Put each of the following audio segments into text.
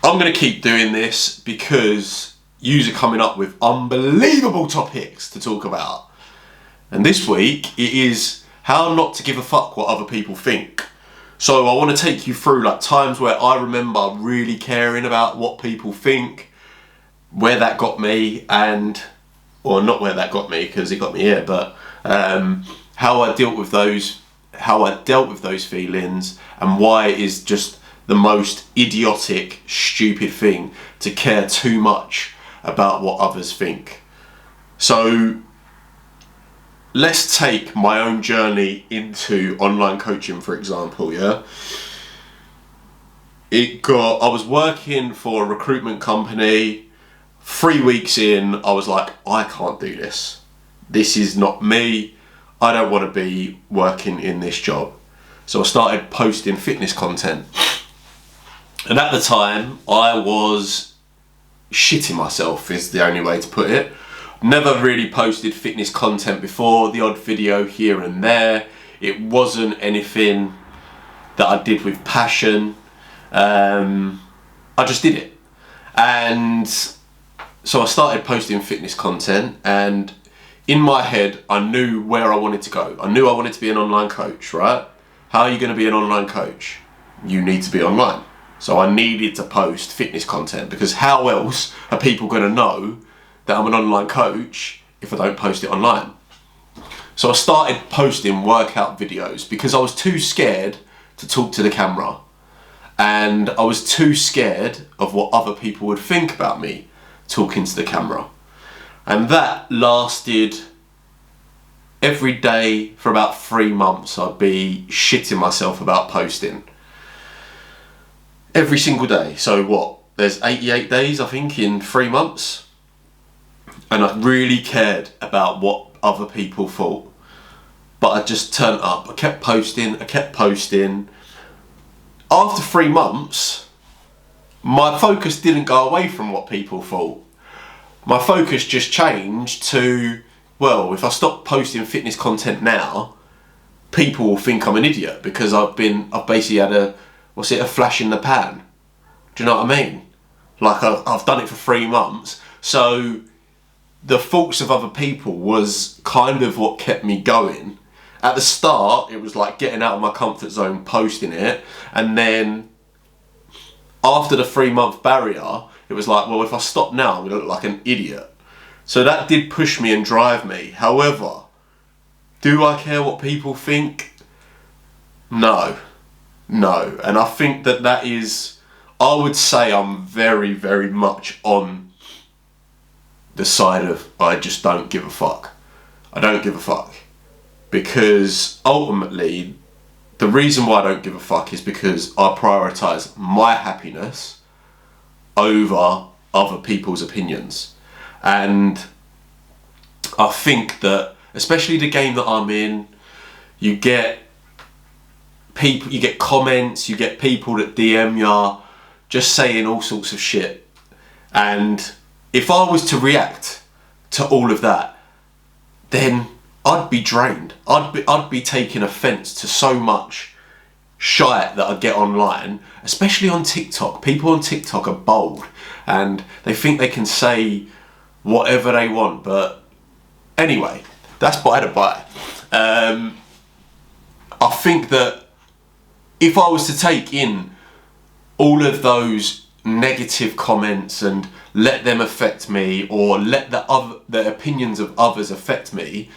I'm going to keep doing this because yous are coming up with unbelievable topics to talk about. And this week it is how not to give a fuck what other people think. So I want to take you through like times where I remember really caring about what people think, where that got me, or not where that got me because it got me here, but how I dealt with those feelings, and why it is just the most idiotic, stupid thing to care too much about what others think. So let's take my own journey into online coaching, for example, yeah? I was working for a recruitment company. 3 weeks in, I was like, I can't do this. This is not me. I don't want to be working in this job. So I started posting fitness content. And at the time, I was shitting myself, is the only way to put it. Never really posted fitness content before, the odd video here and there. It wasn't anything that I did with passion. I just did it. And so I started posting fitness content, and in my head, I knew where I wanted to go. I knew I wanted to be an online coach, right? How are you going to be an online coach? You need to be online. So I needed to post fitness content, because how else are people going to know that I'm an online coach if I don't post it online? So I started posting workout videos because I was too scared to talk to the camera. And I was too scared of what other people would think about me talking to the camera. And that lasted every day for about 3 months. I'd be shitting myself about posting every single day. So what, there's 88 days I think in 3 months, and I really cared about what other people thought. But I just turned up. I kept posting. After 3 months, my focus didn't go away from what people thought. My focus just changed to, well, if I stop posting fitness content now, people will think I'm an idiot because I've basically had a flash in the pan. Do you know what I mean? Like I've done it for 3 months. So the thoughts of other people was kind of what kept me going. At the start, it was like getting out of my comfort zone, posting it, and then after the 3 month barrier, it was like, well, if I stop now, I'm gonna look like an idiot. So that did push me and drive me. However, do I care what people think? No. And I think that is, I would say I'm very, very much on the side of I just don't give a fuck. I don't give a fuck. Because ultimately, the reason why I don't give a fuck is because I prioritise my happiness over other people's opinions. And I think that, especially the game that I'm in, you get people, you get comments, you get people that DM you just saying all sorts of shit. And if I was to react to all of that, then I'd be drained. I'd be taking offence to so much shite that I get online, especially on TikTok. People on TikTok are bold and they think they can say whatever they want. But anyway, that's by the by. I think that if I was to take in all of those negative comments and let them affect me, or let the opinions of others affect me,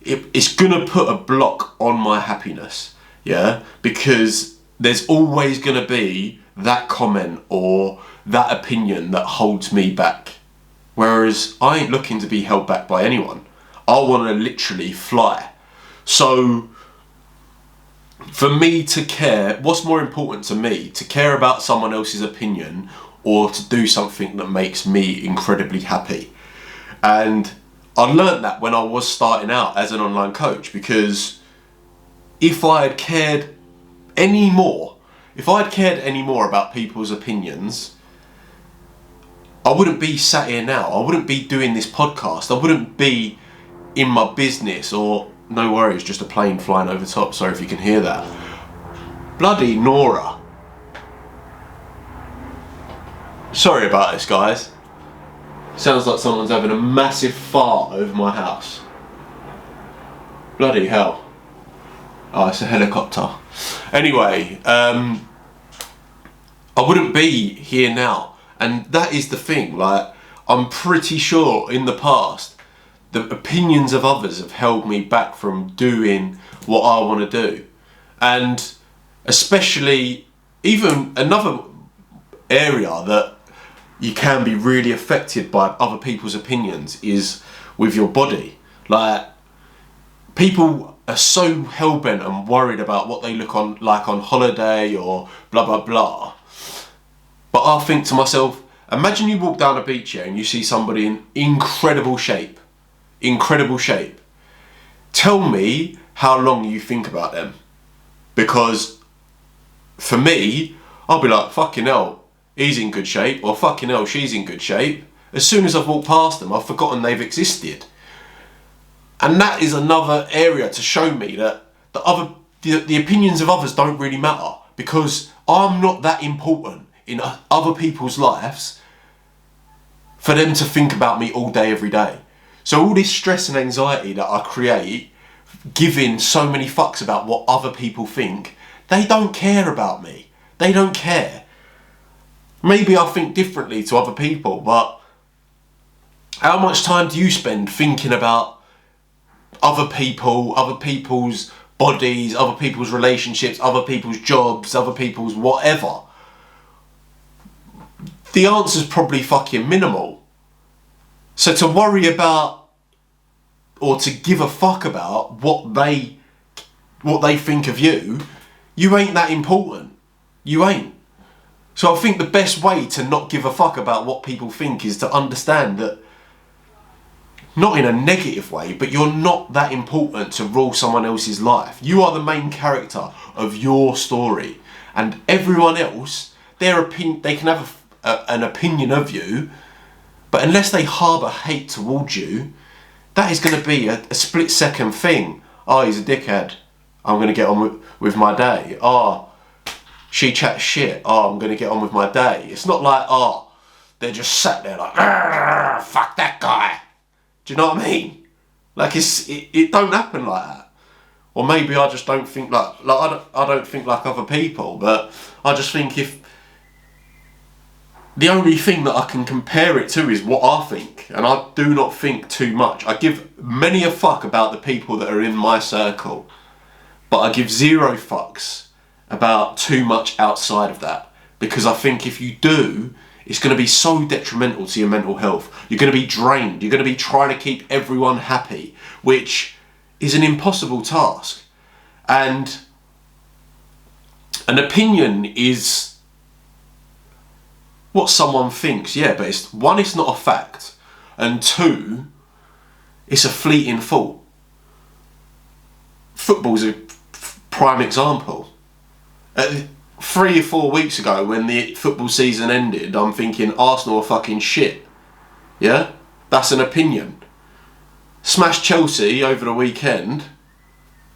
it's gonna put a block on my happiness, yeah? Because there's always gonna be that comment or that opinion that holds me back. Whereas I ain't looking to be held back by anyone. I wanna literally fly. So for me to care, what's more important to me? To care about someone else's opinion, or to do something that makes me incredibly happy? And I learned that when I was starting out as an online coach, because if I had cared any more about people's opinions, I wouldn't be sat here now. I wouldn't be doing this podcast. I wouldn't be in my business, or no worries, just a plane flying over top. Sorry if you can hear that. Bloody Nora. Sorry about this, guys. Sounds like someone's having a massive fart over my house. Bloody hell. Oh, it's a helicopter. Anyway, I wouldn't be here now. And that is the thing, like, I'm pretty sure in the past, the opinions of others have held me back from doing what I want to do. And especially, even another area that you can be really affected by other people's opinions is with your body. Like, people are so hell-bent and worried about what they look like on holiday or blah blah blah. But I think to myself, imagine you walk down a beach here and you see somebody in incredible shape. Tell me how long you think about them. Because for me, I'll be like, fucking hell, he's in good shape, or fucking hell, she's in good shape. As soon as I've walked past them, I've forgotten they've existed. And that is another area to show me that the opinions of others don't really matter, because I'm not that important in other people's lives for them to think about me all day, every day. So all this stress and anxiety that I create, giving so many fucks about what other people think, they don't care about me. They don't care. Maybe I think differently to other people, but how much time do you spend thinking about other people, other people's bodies, other people's relationships, other people's jobs, other people's whatever? The answer's probably fucking minimal. So to worry about, or to give a fuck about what they think of you, you ain't that important. You ain't. So I think the best way to not give a fuck about what people think is to understand that, not in a negative way, but you're not that important to rule someone else's life. You are the main character of your story, and everyone else, they can have an opinion of you, but unless they harbour hate towards you, that is going to be a split-second thing. Oh, he's a dickhead. I'm going to get on with my day. Oh, she chats shit. Oh, I'm going to get on with my day. It's not like, oh, they're just sat there like, fuck that guy. Do you know what I mean? Like, it don't happen like that. Or maybe I just don't think like I don't think like other people, but I just think if the only thing that I can compare it to is what I think, and I do not think too much. I give many a fuck about the people that are in my circle, but I give zero fucks about too much outside of that, because I think if you do, it's going to be so detrimental to your mental health. You're going to be drained. You're going to be trying to keep everyone happy, which is an impossible task. And an opinion is what someone thinks, yeah, but it's not a fact, and two, it's a fleeting thought. Football's a prime example. 3 or 4 weeks ago, when the football season ended, I'm thinking Arsenal are fucking shit. Yeah? That's an opinion. Smashed Chelsea over the weekend.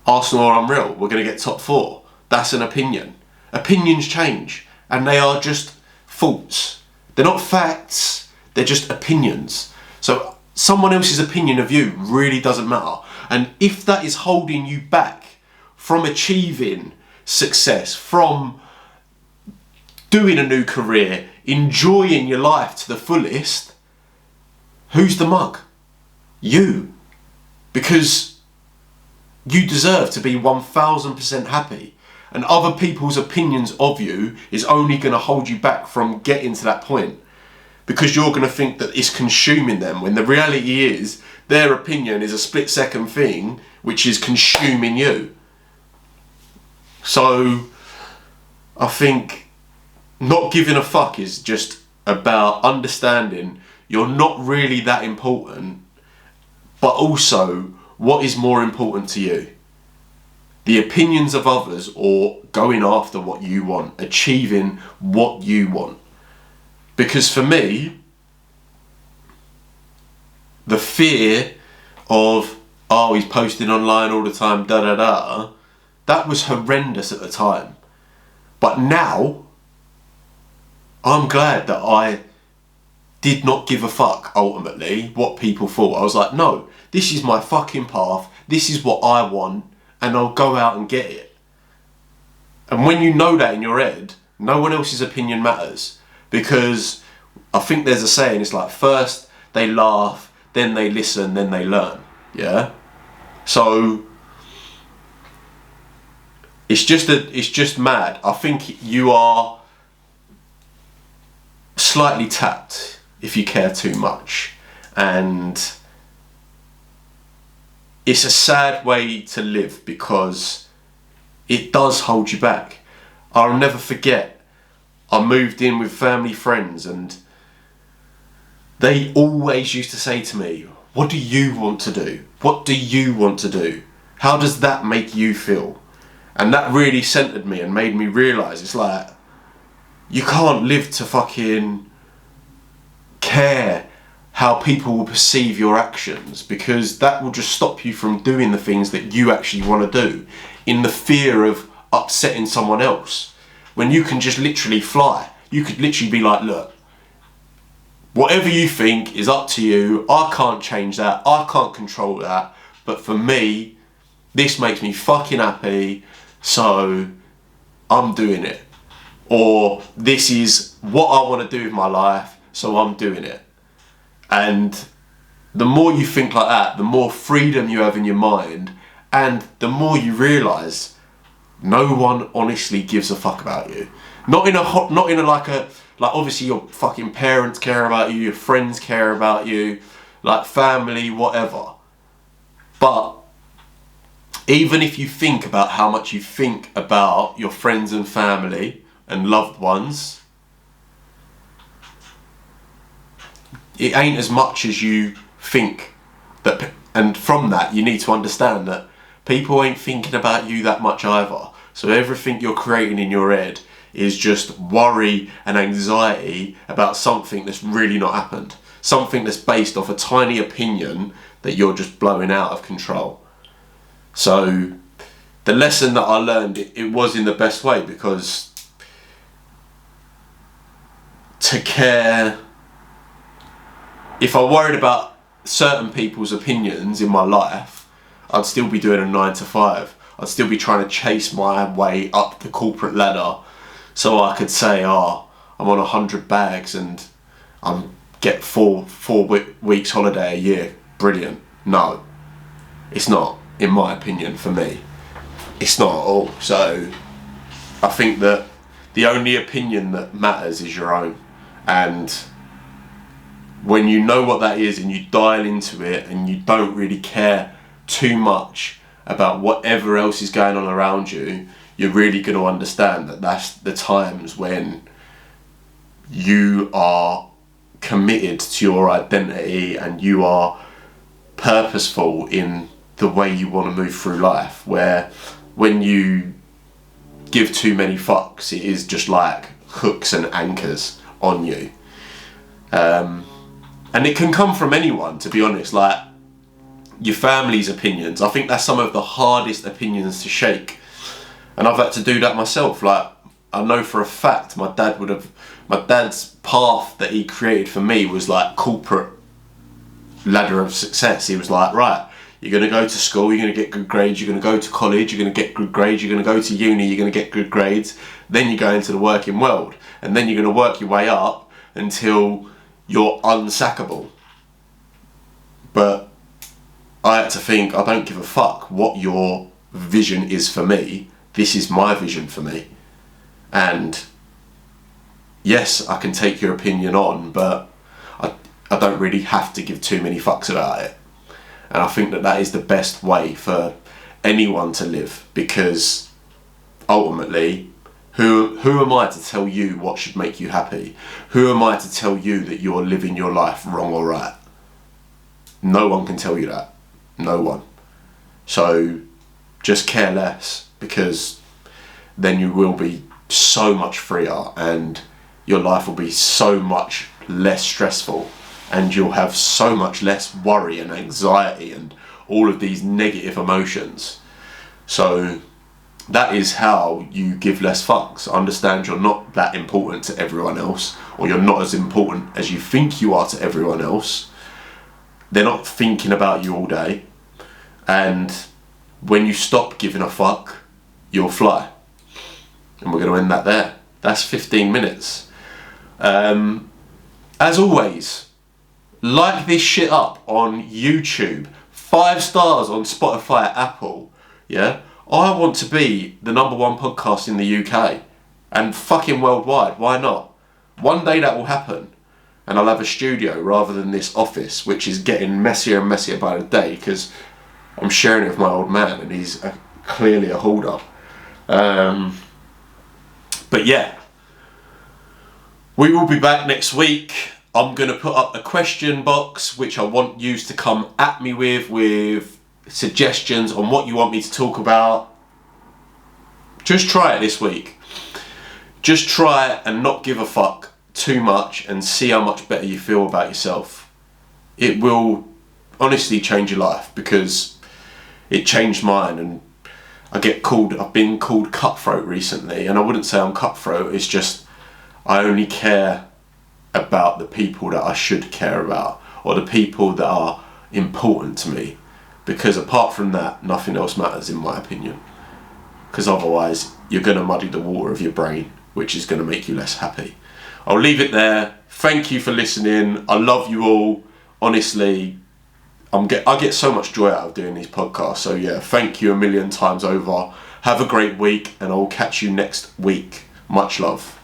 Arsenal are unreal. We're going to get top 4. That's an opinion. Opinions change, and they are just thoughts. They're not facts, they're just opinions. So someone else's opinion of you really doesn't matter. And if that is holding you back from achieving success, from doing a new career, enjoying your life to the fullest, who's the mug? You. Because you deserve to be 1000% happy. And other people's opinions of you is only going to hold you back from getting to that point, because you're going to think that it's consuming them, when the reality is their opinion is a split-second thing which is consuming you. So I think not giving a fuck is just about understanding you're not really that important, but also what is more important to you. The opinions of others, or going after what you want, achieving what you want. Because for me, the fear of, oh, he's posting online all the time, that was horrendous at the time. But now, I'm glad that I did not give a fuck ultimately what people thought. I was like, no, this is my fucking path, this is what I want, and I'll go out and get it. And when you know that in your head, no one else's opinion matters. Because I think there's a saying, it's like first they laugh, then they listen, then they learn. Yeah? So it's just mad. I think you are slightly tapped if you care too much, and it's a sad way to live because it does hold you back. I'll never forget, I moved in with family friends and they always used to say to me, what do you want to do? What do you want to do? How does that make you feel? And that really centered me and made me realise it's like, you can't live to fucking care how people will perceive your actions, because that will just stop you from doing the things that you actually want to do in the fear of upsetting someone else. When you can just literally fly. You could literally be like, look, whatever you think is up to you. I can't change that. I can't control that. But for me, this makes me fucking happy, so I'm doing it. Or this is what I want to do with my life, so I'm doing it. And the more you think like that, the more freedom you have in your mind, and the more you realise no one honestly gives a fuck about you. Not in a like obviously your fucking parents care about you, your friends care about you, like family, whatever. But even if you think about how much you think about your friends and family and loved ones, it ain't as much as you think. And from that, you need to understand that people ain't thinking about you that much either. So everything you're creating in your head is just worry and anxiety about something that's really not happened. Something that's based off a tiny opinion that you're just blowing out of control. So the lesson that I learned, it was in the best way, because to care, if I worried about certain people's opinions in my life, I'd still be doing a 9 to 5. I'd still be trying to chase my way up the corporate ladder so I could say, oh, I'm on 100 bags and I'm get four weeks holiday a year. Brilliant. No, it's not, in my opinion, for me. It's not at all. So I think that the only opinion that matters is your own. And when you know what that is and you dial into it and you don't really care too much about whatever else is going on around you, you're really going to understand that that's the times when you are committed to your identity and you are purposeful in the way you want to move through life. Where when you give too many fucks, it is just like hooks and anchors on you. And it can come from anyone, to be honest, like your family's opinions. I think that's some of the hardest opinions to shake. And I've had to do that myself. Like, I know for a fact my dad's path that he created for me was like corporate ladder of success. He was like, right, you're going to go to school, you're going to get good grades, you're going to go to college, you're going to get good grades, you're going to go to uni, you're going to get good grades, then you go into the working world, and then you're going to work your way up until you're unsackable. But I had to think, I don't give a fuck what your vision is for me. This is my vision for me. And yes, I can take your opinion on, but I don't really have to give too many fucks about it. And I think that that is the best way for anyone to live, because ultimately, who am I to tell you what should make you happy? Who am I to tell you that you're living your life wrong or right? No one can tell you that. No one. So just care less, because then you will be so much freer and your life will be so much less stressful, and you'll have so much less worry and anxiety and all of these negative emotions. So that is how you give less fucks. Understand you're not that important to everyone else, or you're not as important as you think you are to everyone else. They're not thinking about you all day. And when you stop giving a fuck, you'll fly. And we're going to end that there. That's 15 minutes. As always, like this shit up on YouTube. 5 stars on Spotify, Apple. Yeah? I want to be the #1 podcast in the UK. And fucking worldwide. Why not? One day that will happen. And I'll have a studio rather than this office, which is getting messier and messier by the day, because I'm sharing it with my old man and he's clearly a hoarder. But yeah, we will be back next week. I'm going to put up a question box which I want you to come at me with suggestions on what you want me to talk about. Just try it this week. Just try it and not give a fuck too much and see how much better you feel about yourself. It will honestly change your life, because it changed mine. And I've been called cutthroat recently, and I wouldn't say I'm cutthroat, it's just I only care about the people that I should care about, or the people that are important to me, because apart from that, nothing else matters in my opinion, because otherwise you're going to muddy the water of your brain, which is going to make you less happy. I'll leave it there. Thank you for listening. I love you all. Honestly, I get so much joy out of doing these podcasts. So yeah, thank you a million times over. Have a great week, and I'll catch you next week. Much love.